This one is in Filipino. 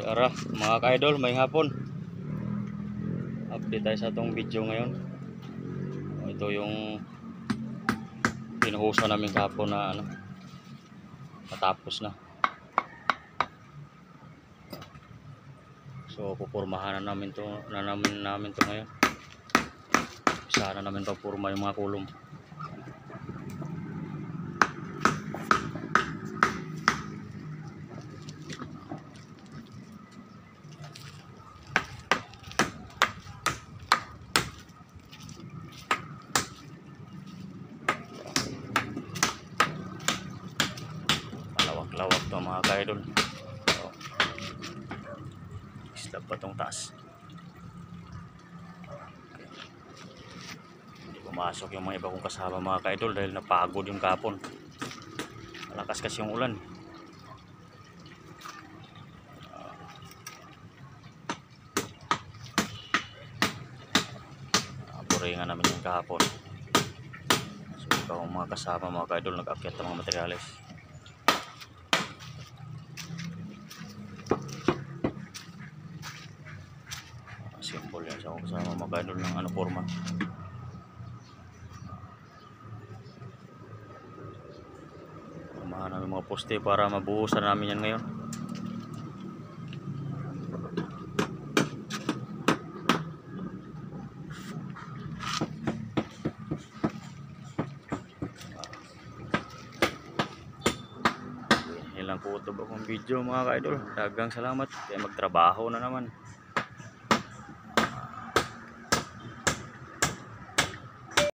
Tara mga ka-idol, may hapon. Update tayo sa itong video ngayon. Ito yung pinuhusan namin kahapon na natapos na. So pupurmahan na namin to, ngayon. Isa na namin papurma yung mga kulong. Lawak to mga ka-idol. So, slab pa tong taas. Hindi pumasok yung mga iba kong kasama mga ka-idol dahil napagod yung kapon. Malakas kasi yung ulan. Puringan namin yung kahapon. So iba kong mga kasama mga ka-idol nag-akyat ng mga materyales. Simple yan sa akong kasama mga ka-idol ng forma. Pumahan namin mga poste para mabuhusan namin yan ngayon. Ilang po ito akong video mga ka-idol. Dagang salamat kaya magtrabaho na naman.